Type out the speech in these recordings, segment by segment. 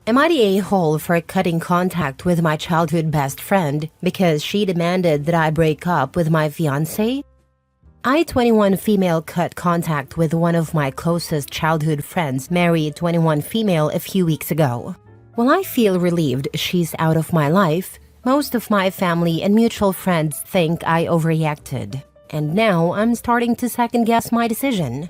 Am I the a-hole for cutting contact with my childhood best friend because she demanded that I break up with my fiancé? I, 21 female, cut contact with one of my closest childhood friends, married 21 female, a few weeks ago. While I feel relieved she's out of my life, most of my family and mutual friends think I overreacted. And now I'm starting to second-guess my decision.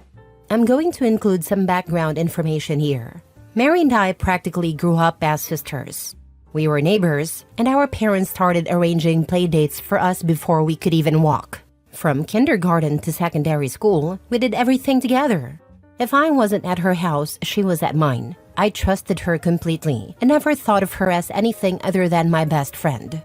I'm going to include some background information here. Mary and I practically grew up as sisters. We were neighbors, and our parents started arranging play dates for us before we could even walk. From kindergarten to secondary school, we did everything together. If I wasn't at her house, she was at mine. I trusted her completely and never thought of her as anything other than my best friend.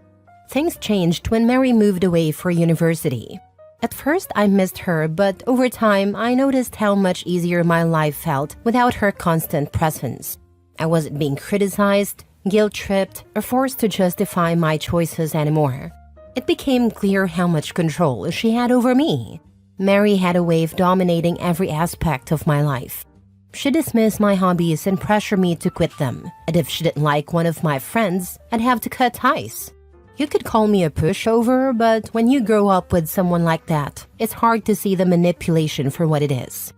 Things changed when Mary moved away for university. At first, I missed her, but over time, I noticed how much easier my life felt without her constant presence. I wasn't being criticized, guilt-tripped, or forced to justify my choices anymore. It became clear how much control she had over me. Mary had a way of dominating every aspect of my life. She dismissed my hobbies and pressured me to quit them, and if she didn't like one of my friends, I'd have to cut ties. You could call me a pushover, but when you grow up with someone like that, it's hard to see the manipulation for what it is.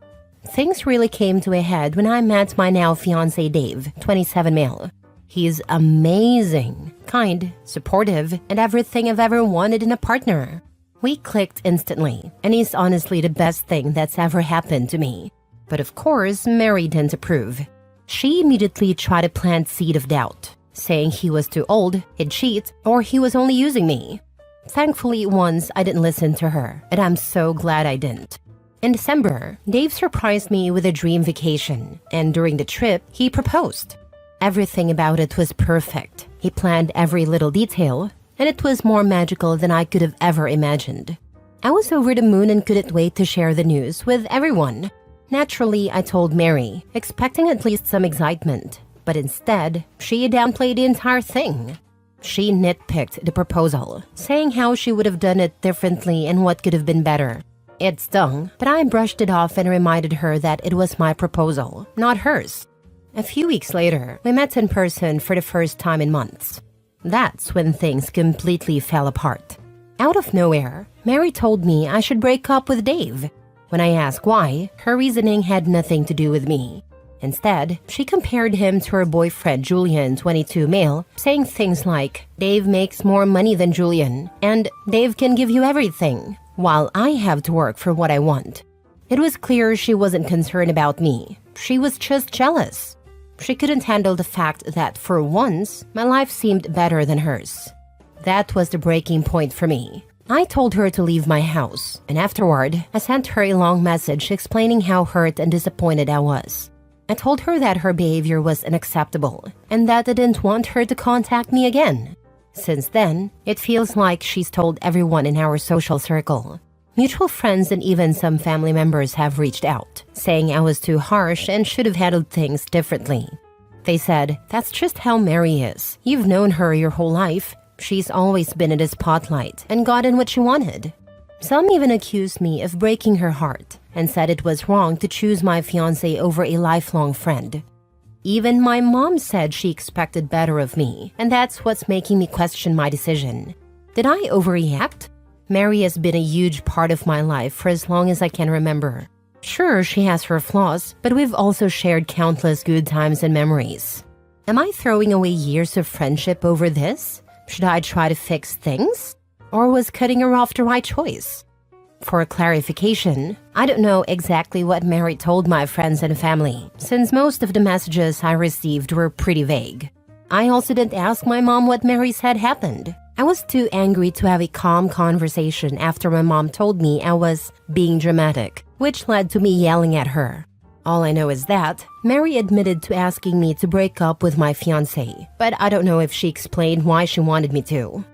Things really came to a head when I met my now fiancé Dave, 27 male. He's amazing, kind, supportive, and everything I've ever wanted in a partner. We clicked instantly, and he's honestly the best thing that's ever happened to me. But of course, Mary didn't approve. She immediately tried to plant seed of doubt, saying he was too old, he'd cheat, or he was only using me. Thankfully, once I didn't listen to her, and I'm so glad I didn't. In December, Dave surprised me with a dream vacation, and during the trip, he proposed. Everything about it was perfect. He planned every little detail, and it was more magical than I could have ever imagined. I was over the moon and couldn't wait to share the news with everyone. Naturally, I told Mary, expecting at least some excitement. But instead, she downplayed the entire thing. She nitpicked the proposal, saying how she would have done it differently and what could have been better. It stung, but I brushed it off and reminded her that it was my proposal, not hers. A few weeks later, we met in person for the first time in months. That's when things completely fell apart. Out of nowhere, Mary told me I should break up with Dave. When I asked why, her reasoning had nothing to do with me. Instead, she compared him to her boyfriend Julian, 22 male, saying things like, Dave makes more money than Julian, and Dave can give you everything, while I have to work for what I want. It was clear she wasn't concerned about me. She was just jealous. She couldn't handle the fact that, for once, my life seemed better than hers. That was the breaking point for me. I told her to leave my house, and afterward, I sent her a long message explaining how hurt and disappointed I was. I told her that her behavior was unacceptable and that I didn't want her to contact me again. Since then, it feels like she's told everyone in our social circle. Mutual friends and even some family members have reached out, saying I was too harsh and should have handled things differently. They said, that's just how Mary is. You've known her your whole life. She's always been in the spotlight and gotten what she wanted. Some even accused me of breaking her heart and said it was wrong to choose my fiancé over a lifelong friend. Even my mom said she expected better of me, and that's what's making me question my decision. Did I overreact? Mary has been a huge part of my life for as long as I can remember. Sure, she has her flaws, but we've also shared countless good times and memories. Am I throwing away years of friendship over this? Should I try to fix things? Or was cutting her off the right choice? For clarification, I don't know exactly what Mary told my friends and family, since most of the messages I received were pretty vague. I also didn't ask my mom what Mary said happened. I was too angry to have a calm conversation after my mom told me I was being dramatic, which led to me yelling at her. All I know is that Mary admitted to asking me to break up with my fiancé, but I don't know if she explained why she wanted me to.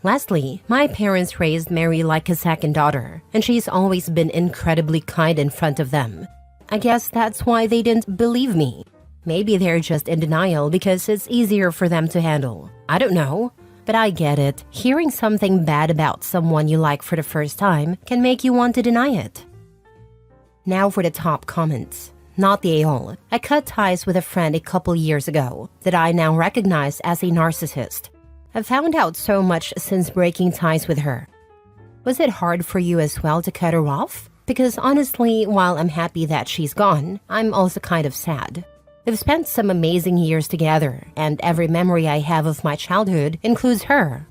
Lastly, my parents raised Mary like a second daughter, and she's always been incredibly kind in front of them. I guess that's why they didn't believe me. Maybe they're just in denial because it's easier for them to handle. I don't know. But I get it. Hearing something bad about someone you like for the first time can make you want to deny it. Now for the top comments. not the a-hole. I cut ties with a friend a couple years ago that I now recognize as a narcissist. I've found out so much since breaking ties with her. Was it hard for you as well to cut her off? Because honestly, while I'm happy that she's gone, I'm also kind of sad. We've spent some amazing years together, and every memory I have of my childhood includes her.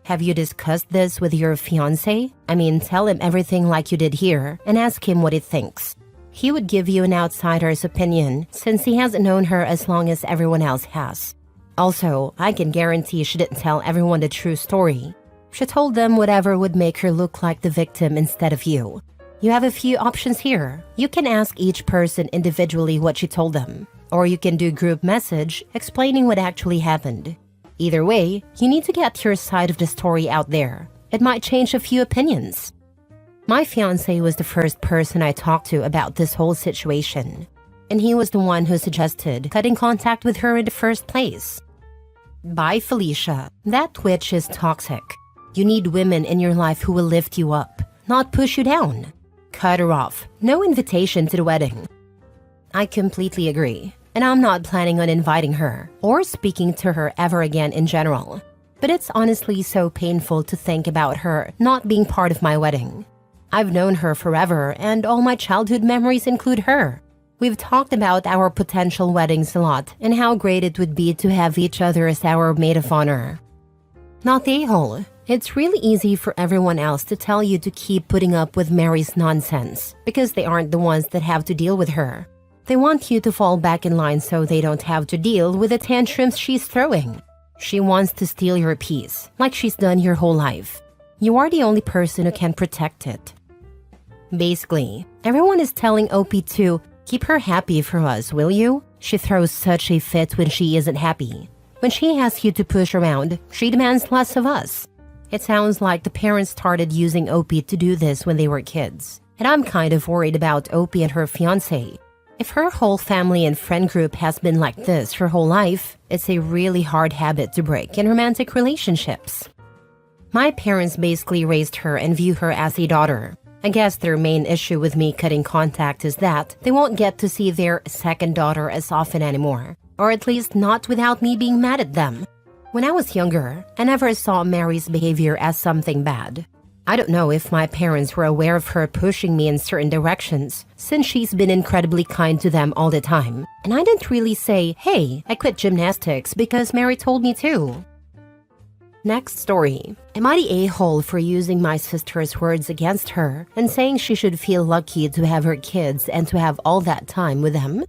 Have you discussed this with your fiancé? I mean, tell him everything like you did here and ask him what he thinks. He would give you an outsider's opinion since he hasn't known her as long as everyone else has. Also, I can guarantee she didn't tell everyone the true story. She told them whatever would make her look like the victim instead of you. You have a few options here. You can ask each person individually what she told them, or you can do group message explaining what actually happened. Either way, you need to get your side of the story out there. It might change a few opinions. My fiancé was the first person I talked to about this whole situation, and he was the one who suggested cutting contact with her in the first place. Bye, Felicia. That witch is toxic. You need women in your life who will lift you up, not push you down. Cut her off. No invitation to the wedding. I completely agree, and I'm not planning on inviting her or speaking to her ever again in general. But it's honestly so painful to think about her not being part of my wedding. I've known her forever, and all my childhood memories include her. We've talked about our potential weddings a lot and how great it would be to have each other as our maid of honor. Not the a-hole. It's really easy for everyone else to tell you to keep putting up with Mary's nonsense because they aren't the ones that have to deal with her. They want you to fall back in line so they don't have to deal with the tantrums she's throwing. She wants to steal your peace, like she's done your whole life. You are the only person who can protect it. Basically, everyone is telling OP to keep her happy for us, will you? She throws such a fit when she isn't happy. When she asks you to push around, she demands less of us. It sounds like the parents started using OP to do this when they were kids. And I'm kind of worried about OP and her fiancé. If her whole family and friend group has been like this her whole life, it's a really hard habit to break in romantic relationships. My parents basically raised her and view her as a daughter. I guess their main issue with me cutting contact is that they won't get to see their second daughter as often anymore. Or at least not without me being mad at them. When I was younger, I never saw Mary's behavior as something bad. I don't know if my parents were aware of her pushing me in certain directions, since she's been incredibly kind to them all the time. And I didn't really say, hey, I quit gymnastics because Mary told me to. Next story. Am I the a-hole for using my sister's words against her and saying she should feel lucky to have her kids and to have all that time with them?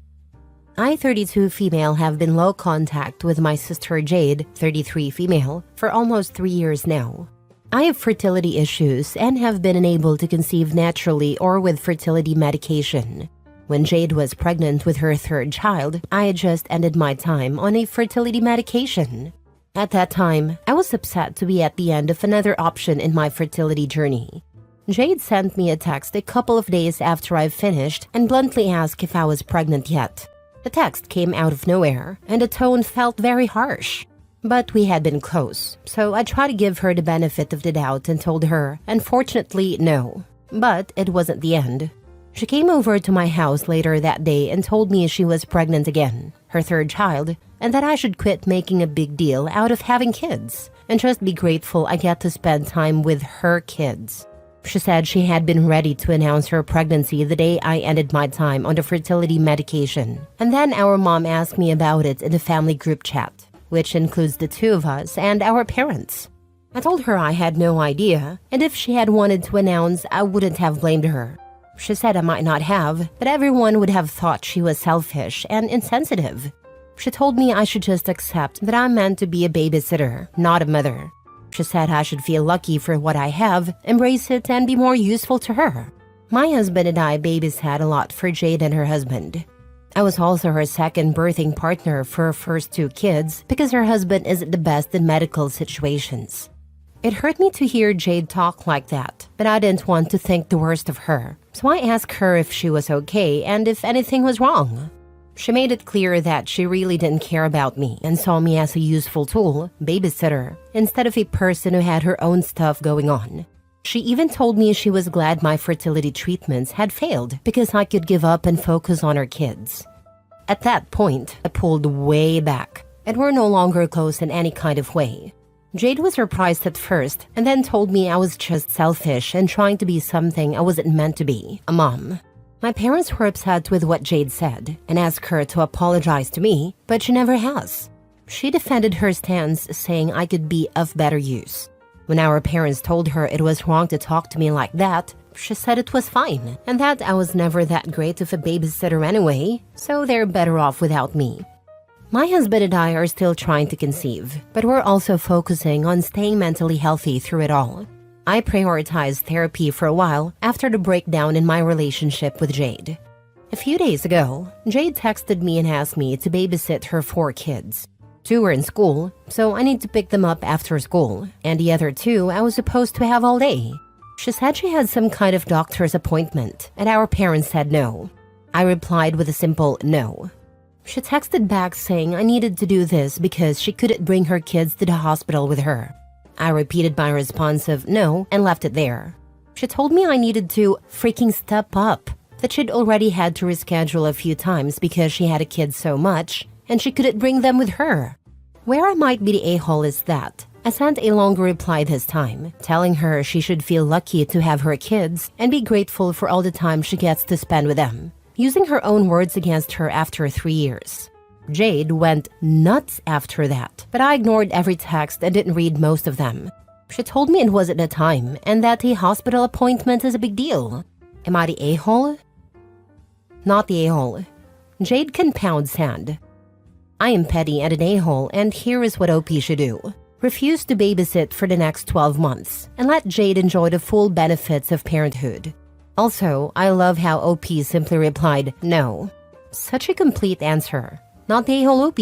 I, 32 female, have been low contact with my sister Jade, 33 female, for almost 3 years now. I have fertility issues and have been unable to conceive naturally or with fertility medication. When Jade was pregnant with her third child, I had just ended my time on a fertility medication. At that time, I was upset to be at the end of another option in my fertility journey. Jade sent me a text a couple of days after I finished and bluntly asked if I was pregnant yet. The text came out of nowhere, and the tone felt very harsh. But we had been close, so I tried to give her the benefit of the doubt and told her, unfortunately, no. But it wasn't the end. She came over to my house later that day and told me she was pregnant again, her third child, and that I should quit making a big deal out of having kids, and just be grateful I get to spend time with her kids. She said she had been ready to announce her pregnancy the day I ended my time on the fertility medication. And then our mom asked me about it in the family group chat, which includes the two of us and our parents. I told her I had no idea, and if she had wanted to announce, I wouldn't have blamed her. She said I might not have, but everyone would have thought she was selfish and insensitive. She told me I should just accept that I'm meant to be a babysitter, not a mother. She said I should feel lucky for what I have, embrace it, and be more useful to her. My husband and I babysat a lot for Jade and her husband. I was also her second birthing partner for her first 2 kids because her husband isn't the best in medical situations. It hurt me to hear Jade talk like that, but I didn't want to think the worst of her, so I asked her if she was okay and if anything was wrong. She made it clear that she really didn't care about me and saw me as a useful tool, babysitter, instead of a person who had her own stuff going on. She even told me she was glad my fertility treatments had failed because I could give up and focus on our kids. At that point, I pulled way back, and we're no longer close in any kind of way. Jade was surprised at first and then told me I was just selfish and trying to be something I wasn't meant to be, a mom. My parents were upset with what Jade said and asked her to apologize to me, but she never has. She defended her stance, saying I could be of better use. When our parents told her it was wrong to talk to me like that, she said it was fine and that I was never that great of a babysitter anyway, so they're better off without me. My husband and I are still trying to conceive, but we're also focusing on staying mentally healthy through it all. I prioritized therapy for a while after the breakdown in my relationship with Jade. A few days ago, Jade texted me and asked me to babysit her 4 kids. 2 were in school, so I need to pick them up after school, and the other 2 I was supposed to have all day. She said she had some kind of doctor's appointment, and our parents said no. I replied with a simple no. She texted back saying I needed to do this because she couldn't bring her kids to the hospital with her. I repeated my response of no and left it there. She told me I needed to freaking step up, that she'd already had to reschedule a few times because she had a kid so much and she couldn't bring them with her. Where I might be the a-hole is that I sent a longer reply this time, telling her she should feel lucky to have her kids and be grateful for all the time she gets to spend with them, using her own words against her after 3 years. Jade went nuts after that, but I ignored every text and didn't read most of them. She told me it wasn't a time and that a hospital appointment is a big deal. Am I the a-hole? Not the a-hole. Jade can pound sand. I am petty and an a-hole, and here is what OP should do. Refuse to babysit for the next 12 months and let Jade enjoy the full benefits of parenthood. Also, I love how OP simply replied, no. Such a complete answer. Not the a-hole OP.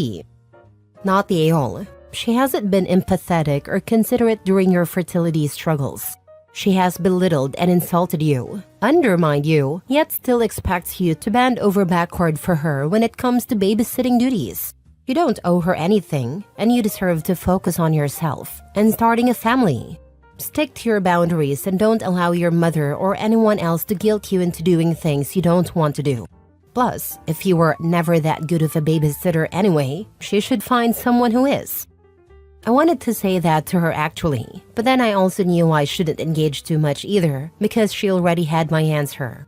Not the a-hole. She hasn't been empathetic or considerate during your fertility struggles. She has belittled and insulted you, undermined you, yet still expects you to bend over backward for her when it comes to babysitting duties. You don't owe her anything, and you deserve to focus on yourself and starting a family. Stick to your boundaries and don't allow your mother or anyone else to guilt you into doing things you don't want to do. Plus, if you were never that good of a babysitter anyway, she should find someone who is. I wanted to say that to her actually, but then I also knew I shouldn't engage too much either because she already had my answer.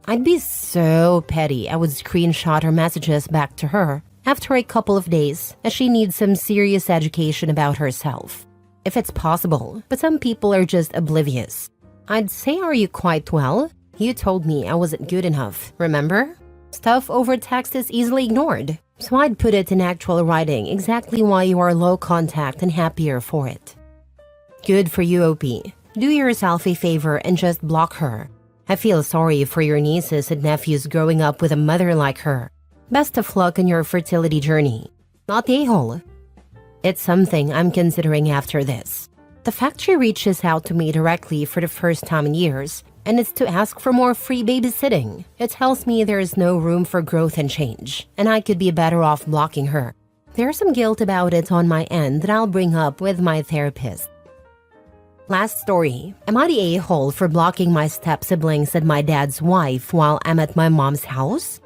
I'd be so petty I would screenshot her messages back to her after a couple of days as she needs some serious education about herself. If it's possible, but some people are just oblivious. I'd say, are you quite well? You told me I wasn't good enough, remember? Stuff over text is easily ignored, so I'd put it in actual writing exactly why you are low contact and happier for it. Good for you, OP. Do yourself a favor and just block her. I feel sorry for your nieces and nephews growing up with a mother like her. Best of luck on your fertility journey. Not the a-hole. It's something I'm considering after this. The fact she reaches out to me directly for the first time in years, and it's to ask for more free babysitting. It tells me there is no room for growth and change, and I could be better off blocking her. There's some guilt about it on my end that I'll bring up with my therapist. Last story. Am I the a-hole for blocking my step-siblings and my dad's wife while I'm at my mom's house?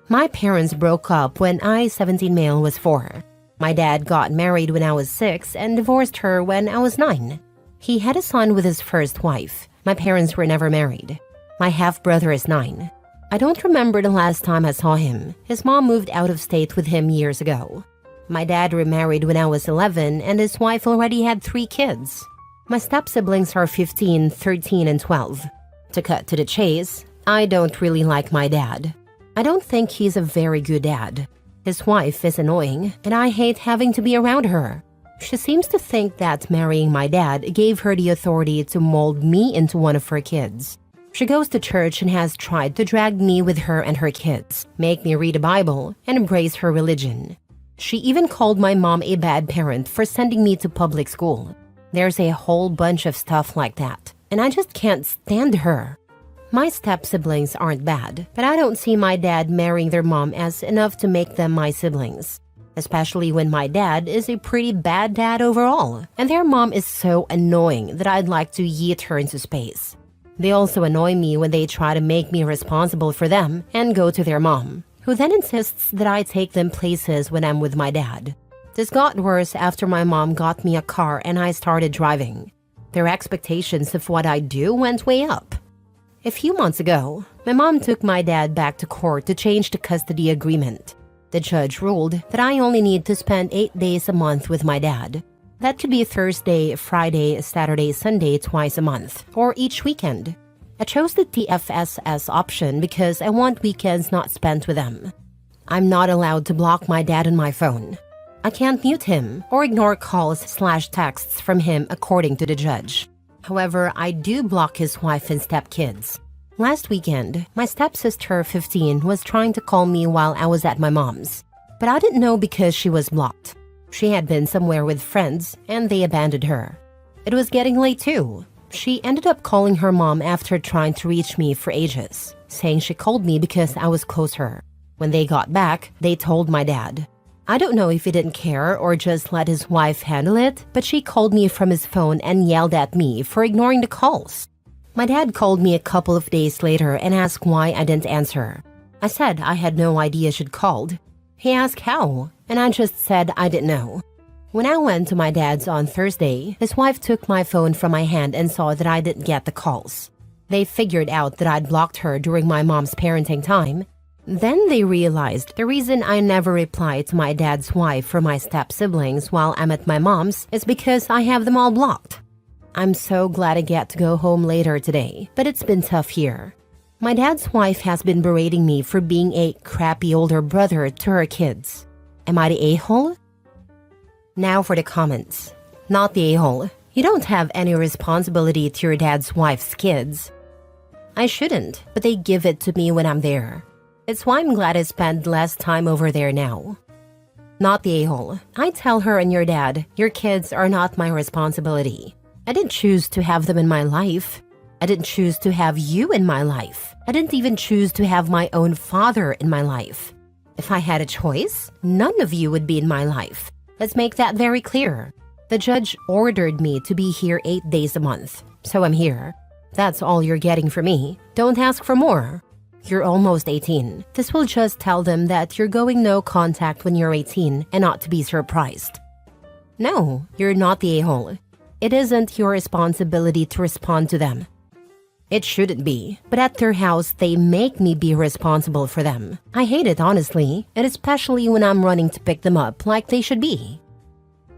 My parents broke up when I, 17 male, was 4. My dad got married when I was 6 and divorced her when I was 9. He had a son with his first wife. My parents were never married. My half-brother is 9. I don't remember the last time I saw him. His mom moved out of state with him years ago. My dad remarried when I was 11 and his wife already had 3 kids. My step-siblings are 15, 13, and 12. To cut to the chase, I don't really like my dad. I don't think he's a very good dad. His wife is annoying, and I hate having to be around her. She seems to think that marrying my dad gave her the authority to mold me into one of her kids. She goes to church and has tried to drag me with her and her kids, make me read the Bible, and embrace her religion. She even called my mom a bad parent for sending me to public school. There's a whole bunch of stuff like that, and I just can't stand her. My step-siblings aren't bad, but I don't see my dad marrying their mom as enough to make them my siblings. especially when my dad is a pretty bad dad overall, and their mom is so annoying that I'd like to yeet her into space. They also annoy me when they try to make me responsible for them and go to their mom, who then insists that I take them places when I'm with my dad. This got worse after my mom got me a car and I started driving. Their expectations of what I do went way up. A few months ago, my mom took my dad back to court to change the custody agreement. The judge ruled that I only need to spend 8 days a month with my dad. That could be Thursday, Friday, Saturday, Sunday twice a month, or each weekend. I chose the TFSS option because I want weekends not spent with them. I'm not allowed to block my dad on my phone. I can't mute him or ignore calls/texts from him according to the judge. However, I do block his wife and stepkids. Last weekend, my stepsister, 15, was trying to call me while I was at my mom's, but I didn't know because she was blocked. She had been somewhere with friends and they abandoned her. It was getting late too. She ended up calling her mom after trying to reach me for ages, saying she called me because I was close to her. When they got back, they told my dad. I don't know if he didn't care or just let his wife handle it, but she called me from his phone and yelled at me for ignoring the calls. My dad called me a couple of days later and asked why I didn't answer. I said I had no idea she'd called. He asked how, and I just said I didn't know. When I went to my dad's on Thursday, his wife took my phone from my hand and saw that I didn't get the calls. They figured out that I'd blocked her during my mom's parenting time. Then they realized the reason I never reply to my dad's wife or my step-siblings while I'm at my mom's is because I have them all blocked. I'm so glad I get to go home later today, but it's been tough here. My dad's wife has been berating me for being a crappy older brother to her kids. Am I the a-hole? Now for the comments. Not the a-hole. You don't have any responsibility to your dad's wife's kids. I shouldn't, but they give it to me when I'm there. It's why I'm glad I spend less time over there now. Not the a-hole. I tell her and your dad, your kids are not my responsibility. I didn't choose to have them in my life. I didn't choose to have you in my life. I didn't even choose to have my own father in my life. If I had a choice, none of you would be in my life. Let's make that very clear. The judge ordered me to be here 8 days a month, so I'm here. That's all you're getting from me. Don't ask for more. You're almost 18. This will just tell them that you're going no contact when you're 18 and not to be surprised. No, you're not the a-hole. It isn't your responsibility to respond to them. It shouldn't be, but at their house, they make me be responsible for them. I hate it, honestly, and especially when I'm running to pick them up like they should be.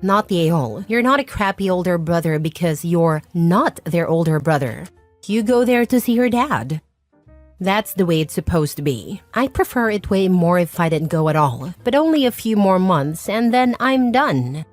Not the a-hole. You're not a crappy older brother because you're not their older brother. You go there to see your dad. That's the way it's supposed to be. I prefer it way more if I didn't go at all, but only a few more months and then I'm done.